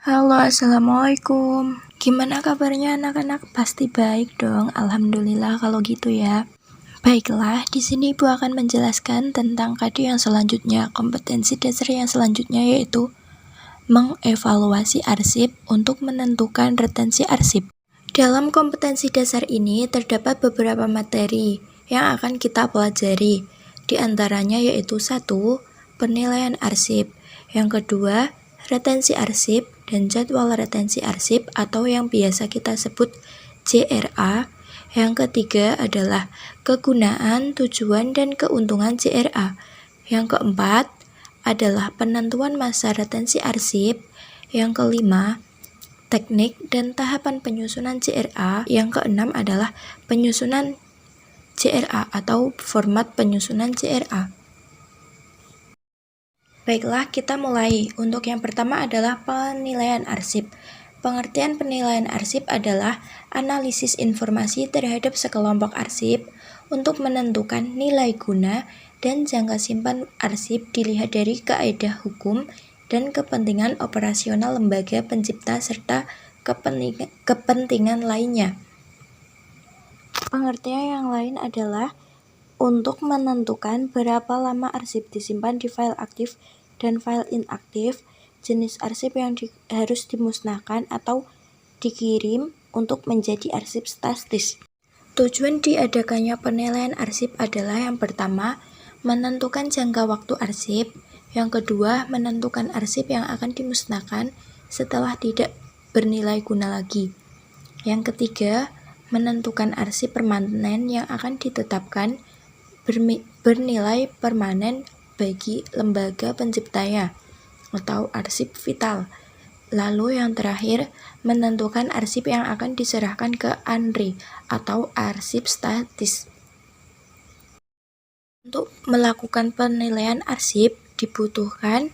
Halo, assalamualaikum. Gimana kabarnya anak-anak? Pasti baik dong. Alhamdulillah kalau gitu ya. Baiklah, di sini Ibu akan menjelaskan tentang KD yang selanjutnya, kompetensi dasar yang selanjutnya, yaitu mengevaluasi arsip untuk menentukan retensi arsip. Dalam kompetensi dasar ini terdapat beberapa materi yang akan kita pelajari. Di antaranya yaitu 1. Penilaian arsip. Yang kedua, retensi arsip dan jadwal retensi arsip atau yang biasa kita sebut JRA. Yang ketiga adalah kegunaan, tujuan, dan keuntungan JRA. Yang keempat adalah penentuan masa retensi arsip. Yang kelima, teknik dan tahapan penyusunan JRA. Yang keenam adalah penyusunan JRA atau format penyusunan JRA. Baiklah, kita mulai. Untuk yang pertama adalah penilaian arsip. Pengertian penilaian arsip adalah analisis informasi terhadap sekelompok arsip untuk menentukan nilai guna dan jangka simpan arsip dilihat dari kaedah hukum dan kepentingan operasional lembaga pencipta serta kepentingan lainnya. Pengertian yang lain adalah untuk menentukan berapa lama arsip disimpan di file aktif dan file inaktif, jenis arsip yang harus dimusnahkan atau dikirim untuk menjadi arsip statis. Tujuan diadakannya penilaian arsip adalah yang pertama, menentukan jangka waktu arsip, yang kedua, menentukan arsip yang akan dimusnahkan setelah tidak bernilai guna lagi, yang ketiga, menentukan arsip permanen yang akan ditetapkan bernilai permanen bagi lembaga penciptanya atau arsip vital. Lalu yang terakhir, menentukan arsip yang akan diserahkan ke ANRI atau arsip statis. Untuk melakukan penilaian arsip dibutuhkan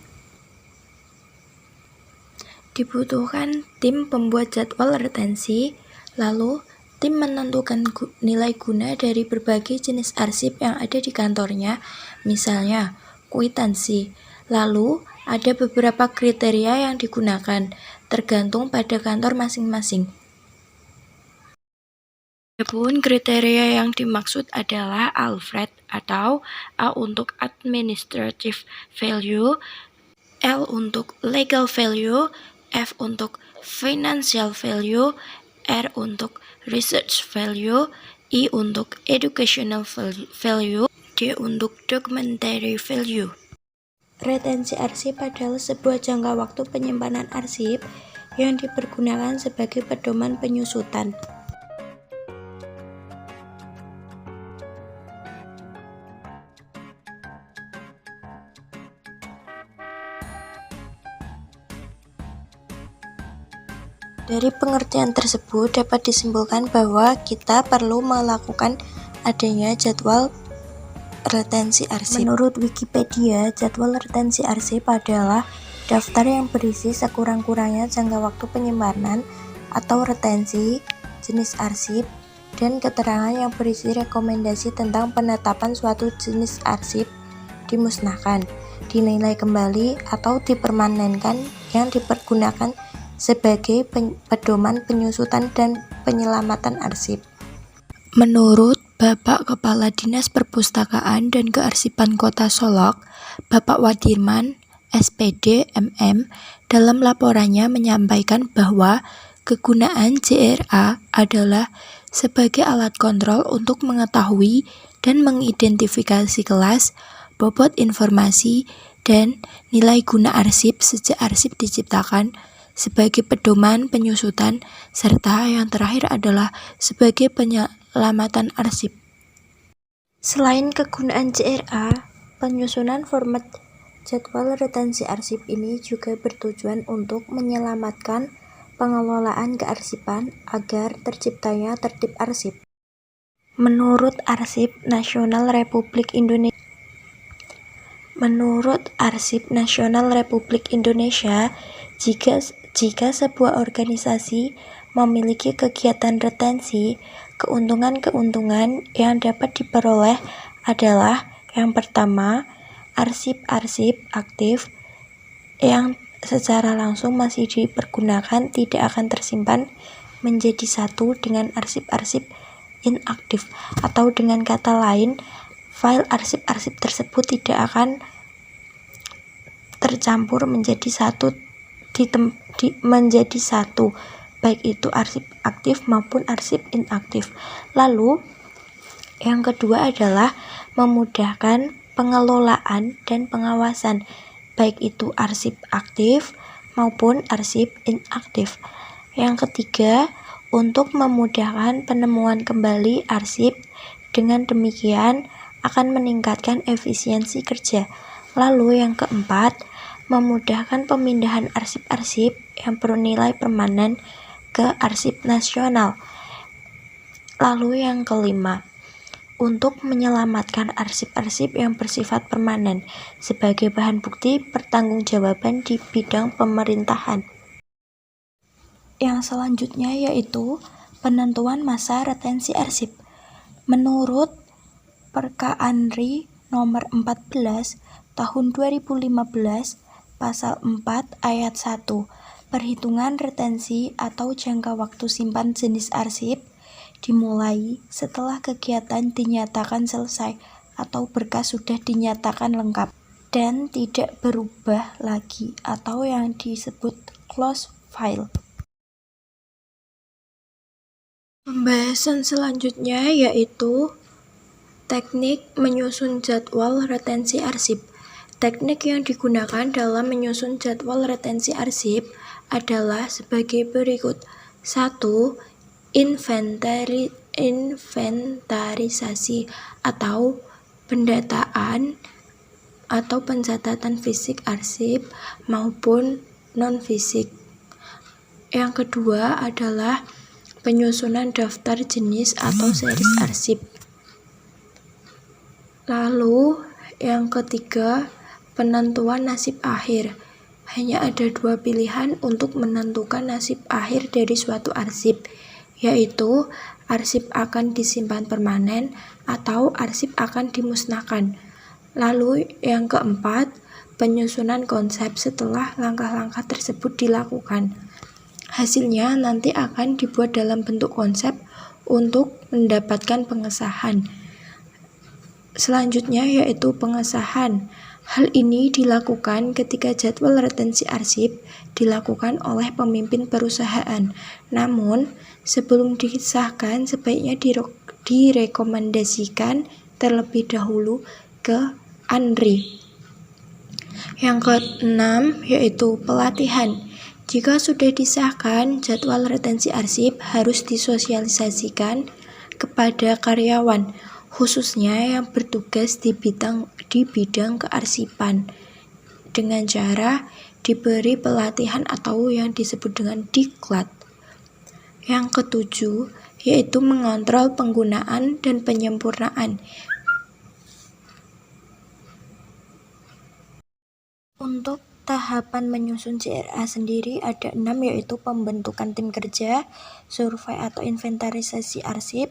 tim pembuat jadwal retensi, lalu tim menentukan nilai guna dari berbagai jenis arsip yang ada di kantornya, misalnya kwitansi. Lalu, ada beberapa kriteria yang digunakan, tergantung pada kantor masing-masing. Adapun kriteria yang dimaksud adalah ALFRED atau A untuk Administrative Value, L untuk Legal Value, F untuk Financial Value, R untuk Research Value, I untuk Educational Value, D untuk Documentary Value. Retensi arsip adalah sebuah jangka waktu penyimpanan arsip yang dipergunakan sebagai pedoman penyusutan. Dari pengertian tersebut dapat disimpulkan bahwa kita perlu melakukan adanya jadwal retensi arsip. Menurut Wikipedia, jadwal retensi arsip adalah daftar yang berisi sekurang-kurangnya jangka waktu penyimpanan atau retensi, jenis arsip, dan keterangan yang berisi rekomendasi tentang penetapan suatu jenis arsip dimusnahkan, dinilai kembali, atau dipermanenkan yang dipergunakan sebagai pedoman penyusutan dan penyelamatan arsip. Menurut Bapak Kepala Dinas Perpustakaan dan Kearsipan Kota Solok, Bapak Wadirman, SPD, MM, dalam laporannya menyampaikan bahwa kegunaan JRA adalah sebagai alat kontrol untuk mengetahui dan mengidentifikasi kelas, bobot informasi, dan nilai guna arsip sejak arsip diciptakan, sebagai pedoman penyusutan, serta yang terakhir adalah sebagai penyelamatan arsip. Selain kegunaan JRA, penyusunan format jadwal retensi arsip ini juga bertujuan untuk menyelamatkan pengelolaan kearsipan agar terciptanya tertib arsip. Menurut Arsip Nasional Republik Indonesia, jika sebuah organisasi memiliki kegiatan retensi, keuntungan-keuntungan yang dapat diperoleh adalah yang pertama, arsip-arsip aktif yang secara langsung masih dipergunakan tidak akan tersimpan menjadi satu dengan arsip-arsip inaktif, atau dengan kata lain, file arsip-arsip tersebut tidak akan tercampur menjadi satu baik itu arsip aktif maupun arsip inaktif. Lalu yang kedua adalah memudahkan pengelolaan dan pengawasan baik itu arsip aktif maupun arsip inaktif. Yang ketiga, untuk memudahkan penemuan kembali arsip, dengan demikian akan meningkatkan efisiensi kerja. Lalu yang keempat, memudahkan pemindahan arsip-arsip yang bernilai permanen ke arsip nasional. Lalu yang kelima, untuk menyelamatkan arsip-arsip yang bersifat permanen sebagai bahan bukti pertanggungjawaban di bidang pemerintahan. Yang selanjutnya yaitu penentuan masa retensi arsip. Menurut Perka Anri nomor 14 tahun 2015 pasal 4 ayat 1, perhitungan retensi atau jangka waktu simpan jenis arsip dimulai setelah kegiatan dinyatakan selesai atau berkas sudah dinyatakan lengkap dan tidak berubah lagi atau yang disebut close file. Pembahasan selanjutnya yaitu teknik menyusun jadwal retensi arsip. Teknik yang digunakan dalam menyusun jadwal retensi arsip adalah sebagai berikut. 1. Inventarisasi atau pendataan atau pencatatan fisik arsip maupun non-fisik. Yang kedua adalah penyusunan daftar jenis atau series arsip. Lalu yang ketiga, penentuan nasib akhir. Hanya ada dua pilihan untuk menentukan nasib akhir dari suatu arsip, yaitu arsip akan disimpan permanen atau arsip akan dimusnahkan. Lalu yang keempat, penyusunan konsep setelah langkah-langkah tersebut dilakukan. Hasilnya nanti akan dibuat dalam bentuk konsep untuk mendapatkan pengesahan. Selanjutnya yaitu pengesahan. Hal ini dilakukan ketika jadwal retensi arsip dilakukan oleh pemimpin perusahaan. Namun, sebelum disahkan sebaiknya direkomendasikan terlebih dahulu ke Anri. Yang keenam yaitu pelatihan. Jika sudah disahkan, jadwal retensi arsip harus disosialisasikan kepada karyawan, khususnya yang bertugas di bidang kearsipan, dengan cara diberi pelatihan atau yang disebut dengan diklat. Yang ketujuh yaitu mengontrol penggunaan dan penyempurnaan. Untuk tahapan menyusun JRA sendiri ada 6, yaitu pembentukan tim kerja, survei atau inventarisasi arsip,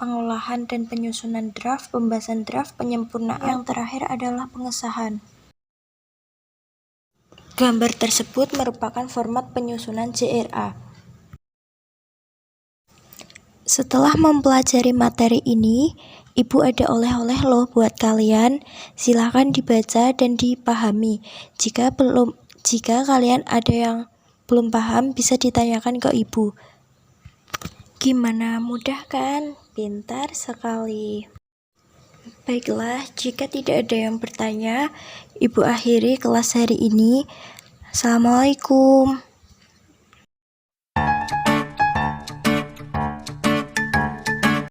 pengolahan dan penyusunan draft, pembahasan draft, penyempurnaan. Yang terakhir adalah pengesahan. Gambar tersebut merupakan format penyusunan JRA. Setelah mempelajari materi ini, Ibu ada oleh-oleh loh buat kalian. Silahkan dibaca dan dipahami. Jika kalian ada yang belum paham, bisa ditanyakan ke Ibu. Gimana, mudah kan? Pintar sekali. Baiklah, jika tidak ada yang bertanya, Ibu akhiri kelas hari ini. Assalamualaikum.